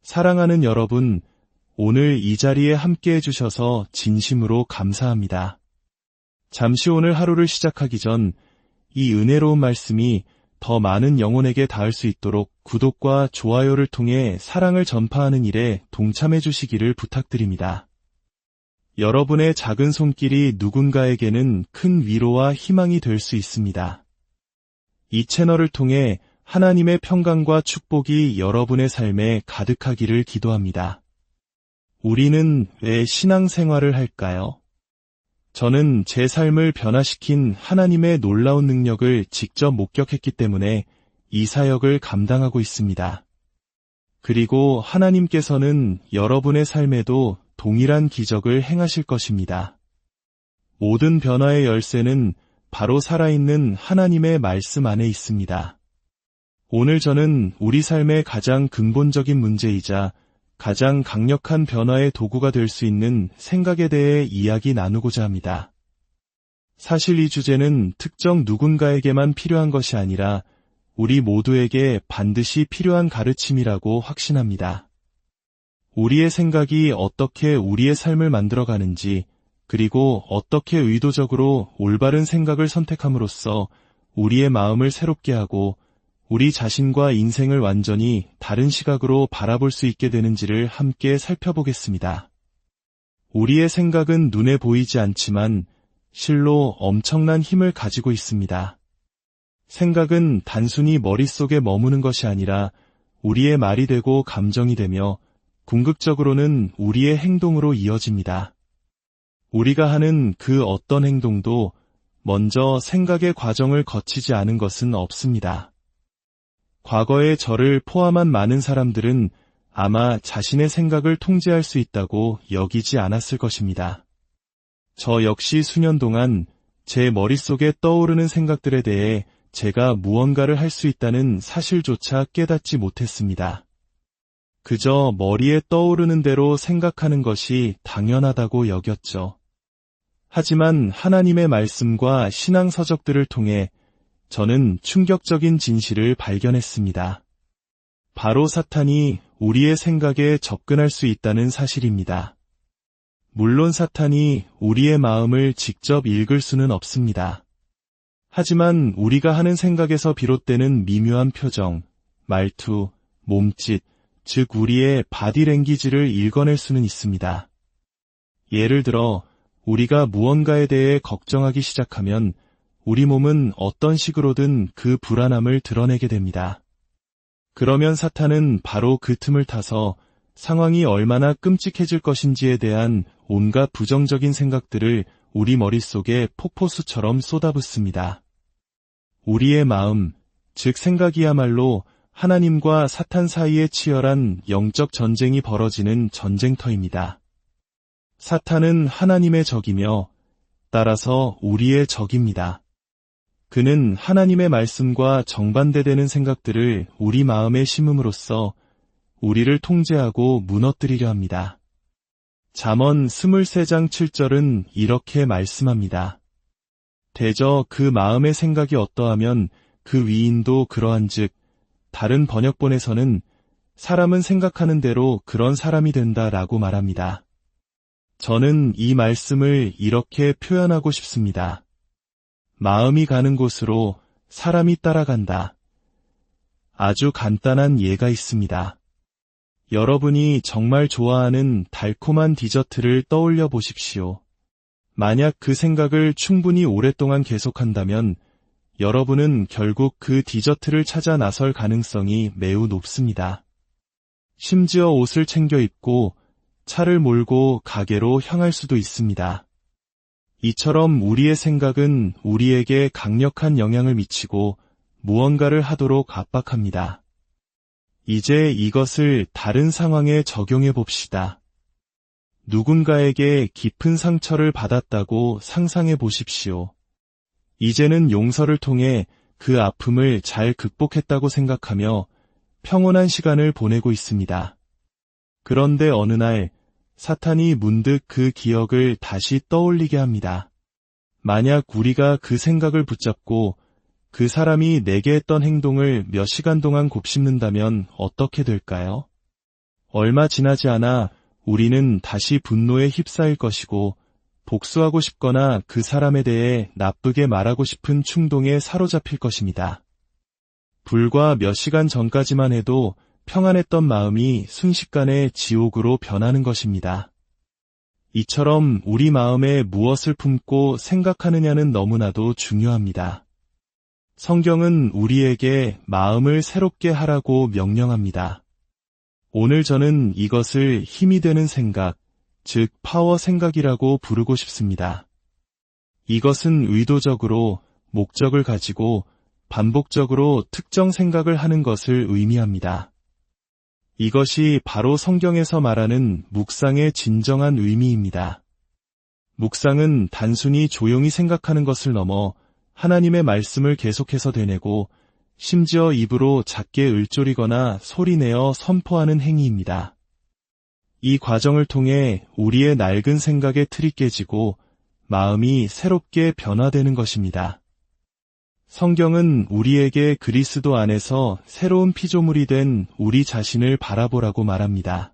사랑하는 여러분, 오늘 이 자리에 함께 해주셔서 진심으로 감사합니다. 잠시 오늘 하루를 시작하기 전 이 은혜로운 말씀이 더 많은 영혼에게 닿을 수 있도록 구독과 좋아요를 통해 사랑을 전파하는 일에 동참해 주시기를 부탁드립니다. 여러분의 작은 손길이 누군가에게는 큰 위로와 희망이 될 수 있습니다. 이 채널을 통해 하나님의 평강과 축복이 여러분의 삶에 가득하기를 기도합니다. 우리는 왜 신앙생활을 할까요? 저는 제 삶을 변화시킨 하나님의 놀라운 능력을 직접 목격했기 때문에 이 사역을 감당하고 있습니다. 그리고 하나님께서는 여러분의 삶에도 동일한 기적을 행하실 것입니다. 모든 변화의 열쇠는 바로 살아있는 하나님의 말씀 안에 있습니다. 오늘 저는 우리 삶의 가장 근본적인 문제이자 가장 강력한 변화의 도구가 될 수 있는 생각에 대해 이야기 나누고자 합니다. 사실 이 주제는 특정 누군가에게만 필요한 것이 아니라 우리 모두에게 반드시 필요한 가르침이라고 확신합니다. 우리의 생각이 어떻게 우리의 삶을 만들어가는지, 그리고 어떻게 의도적으로 올바른 생각을 선택함으로써 우리의 마음을 새롭게 하고 우리 자신과 인생을 완전히 다른 시각으로 바라볼 수 있게 되는지를 함께 살펴보겠습니다. 우리의 생각은 눈에 보이지 않지만 실로 엄청난 힘을 가지고 있습니다. 생각은 단순히 머릿속에 머무는 것이 아니라 우리의 말이 되고 감정이 되며 궁극적으로는 우리의 행동으로 이어집니다. 우리가 하는 그 어떤 행동도 먼저 생각의 과정을 거치지 않은 것은 없습니다. 과거의 저를 포함한 많은 사람들은 아마 자신의 생각을 통제할 수 있다고 여기지 않았을 것입니다. 저 역시 수년 동안 제 머릿속에 떠오르는 생각들에 대해 제가 무언가를 할 수 있다는 사실조차 깨닫지 못했습니다. 그저 머리에 떠오르는 대로 생각하는 것이 당연하다고 여겼죠. 하지만 하나님의 말씀과 신앙 서적들을 통해 저는 충격적인 진실을 발견했습니다. 바로 사탄이 우리의 생각에 접근할 수 있다는 사실입니다. 물론 사탄이 우리의 마음을 직접 읽을 수는 없습니다. 하지만 우리가 하는 생각에서 비롯되는 미묘한 표정, 말투, 몸짓, 즉 우리의 바디랭귀지를 읽어낼 수는 있습니다. 예를 들어 우리가 무언가에 대해 걱정하기 시작하면 우리 몸은 어떤 식으로든 그 불안함을 드러내게 됩니다. 그러면 사탄은 바로 그 틈을 타서 상황이 얼마나 끔찍해질 것인지에 대한 온갖 부정적인 생각들을 우리 머릿속에 폭포수처럼 쏟아붓습니다. 우리의 마음, 즉 생각이야말로 하나님과 사탄 사이에 치열한 영적 전쟁이 벌어지는 전쟁터입니다. 사탄은 하나님의 적이며 따라서 우리의 적입니다. 그는 하나님의 말씀과 정반대되는 생각들을 우리 마음에 심음으로써 우리를 통제하고 무너뜨리려 합니다. 잠언 23장 7절은 이렇게 말씀합니다. 대저 그 마음의 생각이 어떠하면 그 위인도 그러한즉, 다른 번역본에서는 사람은 생각하는 대로 그런 사람이 된다 라고 말합니다. 저는 이 말씀을 이렇게 표현하고 싶습니다. 마음이 가는 곳으로 사람이 따라간다. 아주 간단한 예가 있습니다. 여러분이 정말 좋아하는 달콤한 디저트를 떠올려 보십시오. 만약 그 생각을 충분히 오랫동안 계속한다면 여러분은 결국 그 디저트를 찾아 나설 가능성이 매우 높습니다. 심지어 옷을 챙겨 입고 차를 몰고 가게로 향할 수도 있습니다. 이처럼 우리의 생각은 우리에게 강력한 영향을 미치고 무언가를 하도록 압박합니다. 이제 이것을 다른 상황에 적용해 봅시다. 누군가에게 깊은 상처를 받았다고 상상해 보십시오. 이제는 용서를 통해 그 아픔을 잘 극복했다고 생각하며 평온한 시간을 보내고 있습니다. 그런데 어느 날 사탄이 문득 그 기억을 다시 떠올리게 합니다. 만약 우리가 그 생각을 붙잡고 그 사람이 내게 했던 행동을 몇 시간 동안 곱씹는다면 어떻게 될까요? 얼마 지나지 않아 우리는 다시 분노에 휩싸일 것이고 복수하고 싶거나 그 사람에 대해 나쁘게 말하고 싶은 충동에 사로잡힐 것입니다. 불과 몇 시간 전까지만 해도 평안했던 마음이 순식간에 지옥으로 변하는 것입니다. 이처럼 우리 마음에 무엇을 품고 생각하느냐는 너무나도 중요합니다. 성경은 우리에게 마음을 새롭게 하라고 명령합니다. 오늘 저는 이것을 힘이 되는 생각, 즉 파워 생각이라고 부르고 싶습니다. 이것은 의도적으로 목적을 가지고 반복적으로 특정 생각을 하는 것을 의미합니다. 이것이 바로 성경에서 말하는 묵상의 진정한 의미입니다. 묵상은 단순히 조용히 생각하는 것을 넘어 하나님의 말씀을 계속해서 되뇌고 심지어 입으로 작게 을조리거나 소리내어 선포하는 행위입니다. 이 과정을 통해 우리의 낡은 생각의 틀이 깨지고 마음이 새롭게 변화되는 것입니다. 성경은 우리에게 그리스도 안에서 새로운 피조물이 된 우리 자신을 바라보라고 말합니다.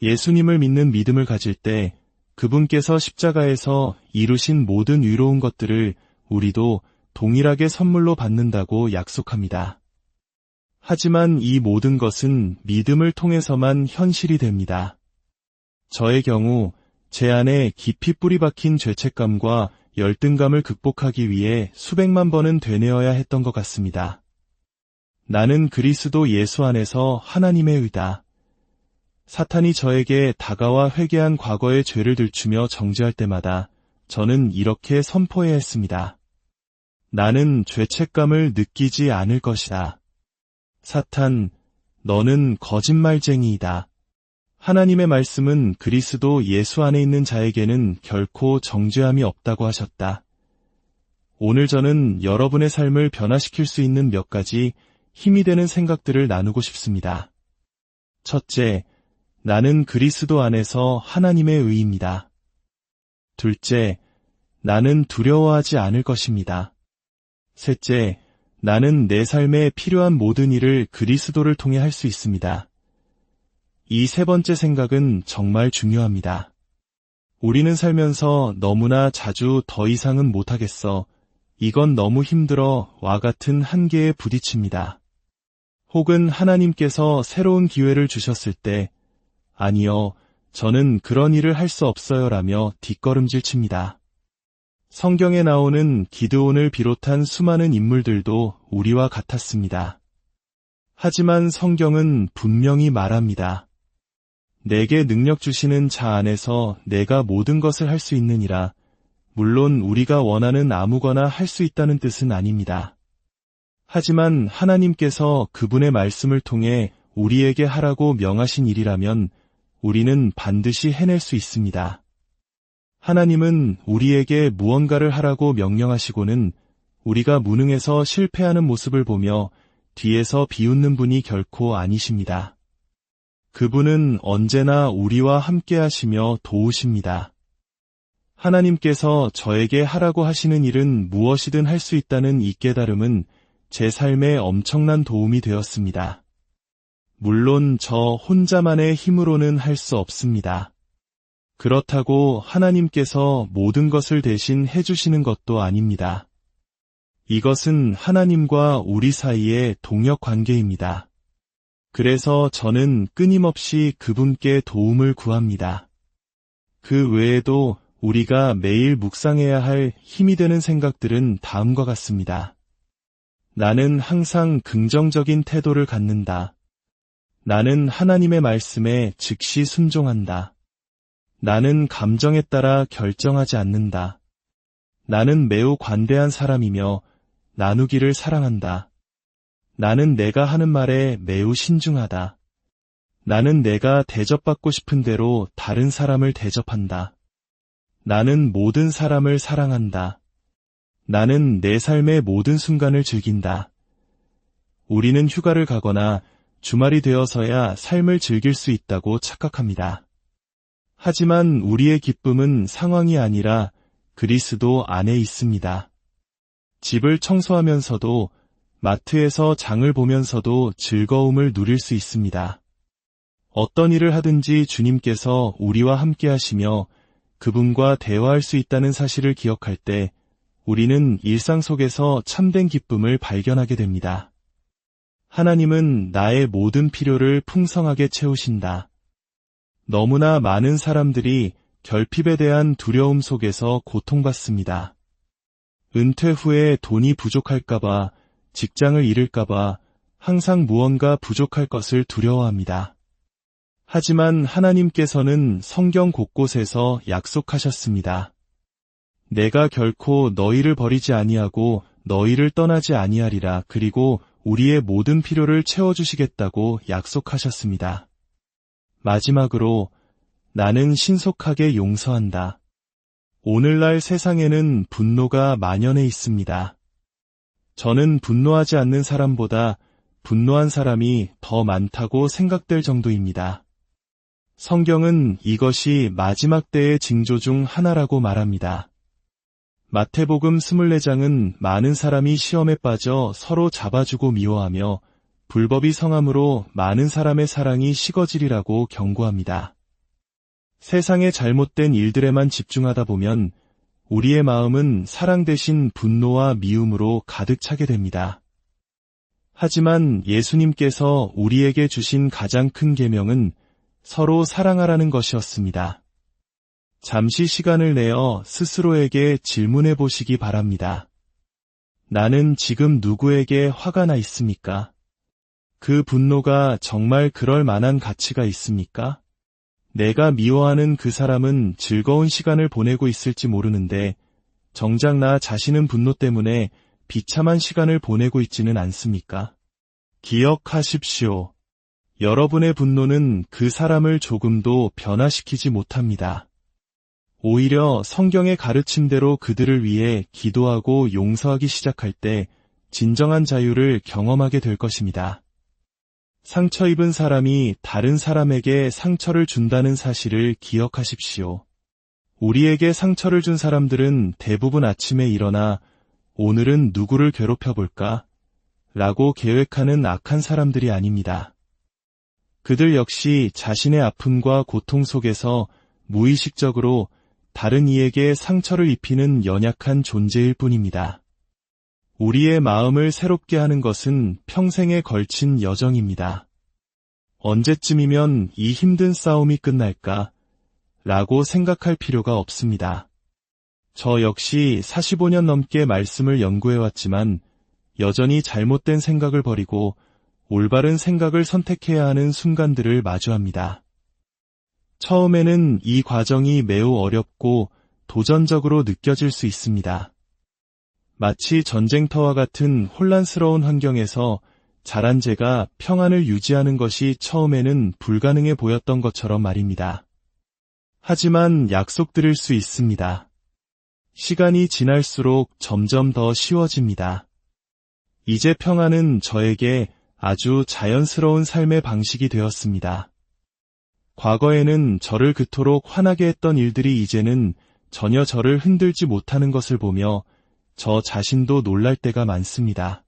예수님을 믿는 믿음을 가질 때 그분께서 십자가에서 이루신 모든 의로운 것들을 우리도 동일하게 선물로 받는다고 약속합니다. 하지만 이 모든 것은 믿음을 통해서만 현실이 됩니다. 저의 경우 제 안에 깊이 뿌리 박힌 죄책감과 열등감을 극복하기 위해 수백만 번은 되뇌어야 했던 것 같습니다. 나는 그리스도 예수 안에서 하나님의 의다. 사탄이 저에게 다가와 회개한 과거의 죄를 들추며 정죄할 때마다 저는 이렇게 선포해야 했습니다. 나는 죄책감을 느끼지 않을 것이다. 사탄, 너는 거짓말쟁이이다. 하나님의 말씀은 그리스도 예수 안에 있는 자에게는 결코 정죄함이 없다고 하셨다. 오늘 저는 여러분의 삶을 변화시킬 수 있는 몇 가지 힘이 되는 생각들을 나누고 싶습니다. 첫째, 나는 그리스도 안에서 하나님의 의입니다. 둘째, 나는 두려워하지 않을 것입니다. 셋째, 나는 내 삶에 필요한 모든 일을 그리스도를 통해 할 수 있습니다. 이 세 번째 생각은 정말 중요합니다. 우리는 살면서 너무나 자주 더 이상은 못하겠어, 이건 너무 힘들어 와 같은 한계에 부딪힙니다. 혹은 하나님께서 새로운 기회를 주셨을 때 아니요, 저는 그런 일을 할 수 없어요 라며 뒷걸음질 칩니다. 성경에 나오는 기드온을 비롯한 수많은 인물들도 우리와 같았습니다. 하지만 성경은 분명히 말합니다. 내게 능력 주시는 자 안에서 내가 모든 것을 할 수 있느니라. 물론 우리가 원하는 아무거나 할 수 있다는 뜻은 아닙니다. 하지만 하나님께서 그분의 말씀을 통해 우리에게 하라고 명하신 일이라면 우리는 반드시 해낼 수 있습니다. 하나님은 우리에게 무언가를 하라고 명령하시고는 우리가 무능해서 실패하는 모습을 보며 뒤에서 비웃는 분이 결코 아니십니다. 그분은 언제나 우리와 함께 하시며 도우십니다. 하나님께서 저에게 하라고 하시는 일은 무엇이든 할 수 있다는 이 깨달음은 제 삶에 엄청난 도움이 되었습니다. 물론 저 혼자만의 힘으로는 할 수 없습니다. 그렇다고 하나님께서 모든 것을 대신 해주시는 것도 아닙니다. 이것은 하나님과 우리 사이의 동역 관계입니다. 그래서 저는 끊임없이 그분께 도움을 구합니다. 그 외에도 우리가 매일 묵상해야 할 힘이 되는 생각들은 다음과 같습니다. 나는 항상 긍정적인 태도를 갖는다. 나는 하나님의 말씀에 즉시 순종한다. 나는 감정에 따라 결정하지 않는다. 나는 매우 관대한 사람이며 나누기를 사랑한다. 나는 내가 하는 말에 매우 신중하다. 나는 내가 대접받고 싶은 대로 다른 사람을 대접한다. 나는 모든 사람을 사랑한다. 나는 내 삶의 모든 순간을 즐긴다. 우리는 휴가를 가거나 주말이 되어서야 삶을 즐길 수 있다고 착각합니다. 하지만 우리의 기쁨은 상황이 아니라 그리스도 안에 있습니다. 집을 청소하면서도 마트에서 장을 보면서도 즐거움을 누릴 수 있습니다. 어떤 일을 하든지 주님께서 우리와 함께 하시며 그분과 대화할 수 있다는 사실을 기억할 때 우리는 일상 속에서 참된 기쁨을 발견하게 됩니다. 하나님은 나의 모든 필요를 풍성하게 채우신다. 너무나 많은 사람들이 결핍에 대한 두려움 속에서 고통받습니다. 은퇴 후에 돈이 부족할까봐, 직장을 잃을까봐 항상 무언가 부족할 것을 두려워합니다. 하지만 하나님께서는 성경 곳곳에서 약속하셨습니다. 내가 결코 너희를 버리지 아니하고 너희를 떠나지 아니하리라. 그리고 우리의 모든 필요를 채워주시겠다고 약속하셨습니다. 마지막으로 나는 신속하게 용서한다. 오늘날 세상에는 분노가 만연해 있습니다. 저는 분노하지 않는 사람보다 분노한 사람이 더 많다고 생각될 정도입니다. 성경은 이것이 마지막 때의 징조 중 하나라고 말합니다. 마태복음 24장은 많은 사람이 시험에 빠져 서로 잡아주고 미워하며 불법이 성함으로 많은 사람의 사랑이 식어지리라고 경고합니다. 세상의 잘못된 일들에만 집중하다 보면 우리의 마음은 사랑 대신 분노와 미움으로 가득 차게 됩니다. 하지만 예수님께서 우리에게 주신 가장 큰 계명은 서로 사랑하라는 것이었습니다. 잠시 시간을 내어 스스로에게 질문해 보시기 바랍니다. 나는 지금 누구에게 화가 나 있습니까? 그 분노가 정말 그럴 만한 가치가 있습니까? 내가 미워하는 그 사람은 즐거운 시간을 보내고 있을지 모르는데 정작 나 자신은 분노 때문에 비참한 시간을 보내고 있지는 않습니까? 기억하십시오. 여러분의 분노는 그 사람을 조금도 변화시키지 못합니다. 오히려 성경의 가르침대로 그들을 위해 기도하고 용서하기 시작할 때 진정한 자유를 경험하게 될 것입니다. 상처 입은 사람이 다른 사람에게 상처를 준다는 사실을 기억하십시오. 우리에게 상처를 준 사람들은 대부분 아침에 일어나 오늘은 누구를 괴롭혀볼까? 라고 계획하는 악한 사람들이 아닙니다. 그들 역시 자신의 아픔과 고통 속에서 무의식적으로 다른 이에게 상처를 입히는 연약한 존재일 뿐입니다. 우리의 마음을 새롭게 하는 것은 평생에 걸친 여정입니다. 언제쯤이면 이 힘든 싸움이 끝날까? 라고 생각할 필요가 없습니다. 저 역시 45년 넘게 말씀을 연구해왔지만 여전히 잘못된 생각을 버리고 올바른 생각을 선택해야 하는 순간들을 마주합니다. 처음에는 이 과정이 매우 어렵고 도전적으로 느껴질 수 있습니다. 마치 전쟁터와 같은 혼란스러운 환경에서 자란 제가 평안을 유지하는 것이 처음에는 불가능해 보였던 것처럼 말입니다. 하지만 약속드릴 수 있습니다. 시간이 지날수록 점점 더 쉬워집니다. 이제 평안은 저에게 아주 자연스러운 삶의 방식이 되었습니다. 과거에는 저를 그토록 화나게 했던 일들이 이제는 전혀 저를 흔들지 못하는 것을 보며 저 자신도 놀랄 때가 많습니다.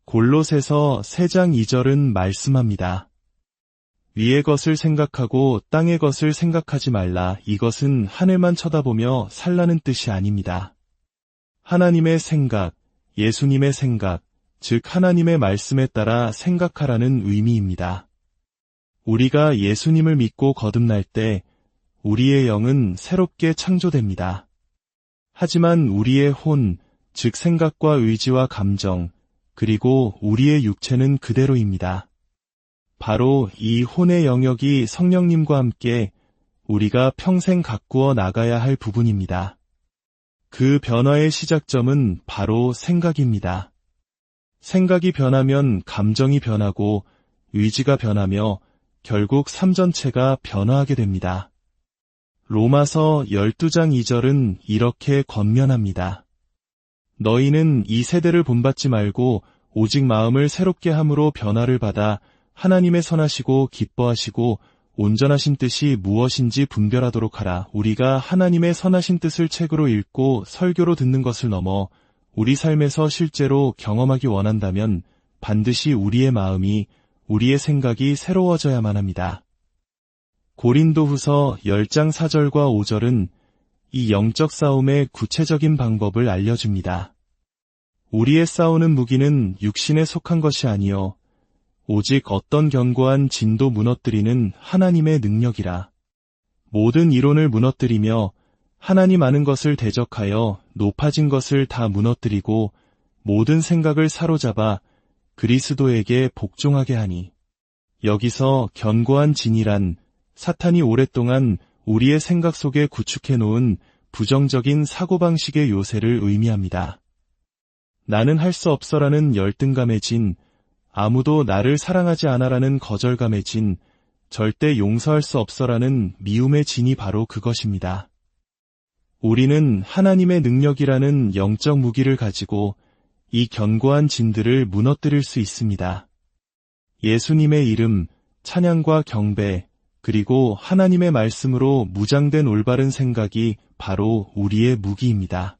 골로새서 3장 2절은 말씀합니다. 위의 것을 생각하고 땅의 것을 생각하지 말라. 이것은 하늘만 쳐다보며 살라는 뜻이 아닙니다. 하나님의 생각, 예수님의 생각, 즉 하나님의 말씀에 따라 생각하라는 의미입니다. 우리가 예수님을 믿고 거듭날 때 우리의 영은 새롭게 창조됩니다. 하지만 우리의 혼, 즉 생각과 의지와 감정, 그리고 우리의 육체는 그대로입니다. 바로 이 혼의 영역이 성령님과 함께 우리가 평생 가꾸어 나가야 할 부분입니다. 그 변화의 시작점은 바로 생각입니다. 생각이 변하면 감정이 변하고 의지가 변하며 결국 삶 전체가 변화하게 됩니다. 로마서 12장 2절은 이렇게 권면합니다. 너희는 이 세대를 본받지 말고 오직 마음을 새롭게 함으로 변화를 받아 하나님의 선하시고 기뻐하시고 온전하신 뜻이 무엇인지 분별하도록 하라. 우리가 하나님의 선하신 뜻을 책으로 읽고 설교로 듣는 것을 넘어 우리 삶에서 실제로 경험하기 원한다면 반드시 우리의 마음이, 우리의 생각이 새로워져야만 합니다. 고린도후서 10장 4절과 5절은 이 영적 싸움의 구체적인 방법을 알려줍니다. 우리의 싸우는 무기는 육신에 속한 것이 아니요 오직 어떤 견고한 진도 무너뜨리는 하나님의 능력이라. 모든 이론을 무너뜨리며 하나님 아는 것을 대적하여 높아진 것을 다 무너뜨리고 모든 생각을 사로잡아 그리스도에게 복종하게 하니. 여기서 견고한 진이란 사탄이 오랫동안 우리의 생각 속에 구축해 놓은 부정적인 사고방식의 요새를 의미합니다. 나는 할 수 없어라는 열등감의 진, 아무도 나를 사랑하지 않아라는 거절감의 진, 절대 용서할 수 없어라는 미움의 진이 바로 그것입니다. 우리는 하나님의 능력이라는 영적 무기를 가지고 이 견고한 진들을 무너뜨릴 수 있습니다. 예수님의 이름, 찬양과 경배, 그리고 하나님의 말씀으로 무장된 올바른 생각이 바로 우리의 무기입니다.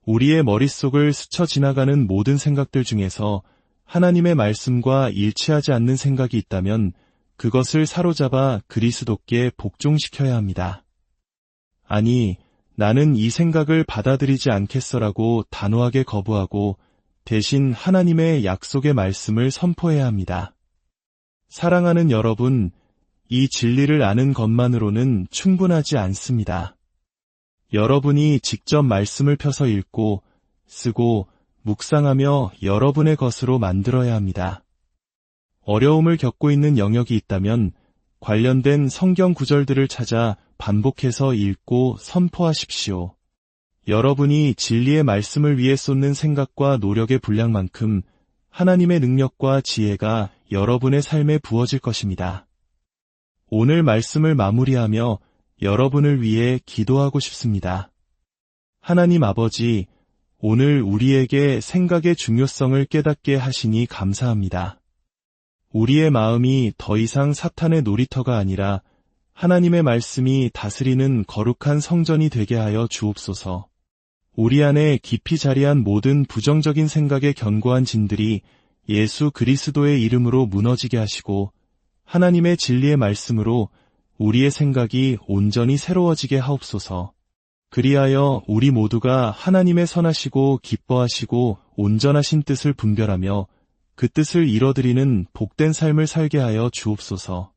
우리의 머릿속을 스쳐 지나가는 모든 생각들 중에서 하나님의 말씀과 일치하지 않는 생각이 있다면 그것을 사로잡아 그리스도께 복종시켜야 합니다. 아니, 나는 이 생각을 받아들이지 않겠어라고 단호하게 거부하고 대신 하나님의 약속의 말씀을 선포해야 합니다. 사랑하는 여러분, 이 진리를 아는 것만으로는 충분하지 않습니다. 여러분이 직접 말씀을 펴서 읽고, 쓰고, 묵상하며 여러분의 것으로 만들어야 합니다. 어려움을 겪고 있는 영역이 있다면 관련된 성경 구절들을 찾아 반복해서 읽고 선포하십시오. 여러분이 진리의 말씀을 위해 쏟는 생각과 노력의 분량만큼 하나님의 능력과 지혜가 여러분의 삶에 부어질 것입니다. 오늘 말씀을 마무리하며 여러분을 위해 기도하고 싶습니다. 하나님 아버지, 오늘 우리에게 생각의 중요성을 깨닫게 하시니 감사합니다. 우리의 마음이 더 이상 사탄의 놀이터가 아니라 하나님의 말씀이 다스리는 거룩한 성전이 되게 하여 주옵소서. 우리 안에 깊이 자리한 모든 부정적인 생각의 견고한 진들이 예수 그리스도의 이름으로 무너지게 하시고 하나님의 진리의 말씀으로 우리의 생각이 온전히 새로워지게 하옵소서. 그리하여 우리 모두가 하나님의 선하시고 기뻐하시고 온전하신 뜻을 분별하며 그 뜻을 이뤄드리는 복된 삶을 살게 하여 주옵소서.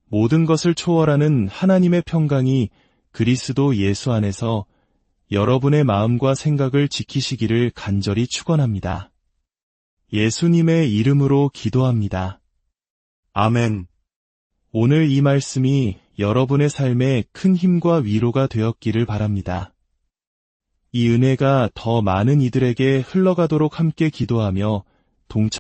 모든 것을 초월하는 하나님의 평강이 그리스도 예수 안에서 여러분의 마음과 생각을 지키시기를 간절히 축원합니다. 예수님의 이름으로 기도합니다. 아멘. 오늘 이 말씀이 여러분의 삶에 큰 힘과 위로가 되었기를 바랍니다. 이 은혜가 더 많은 이들에게 흘러가도록 함께 기도하며 동참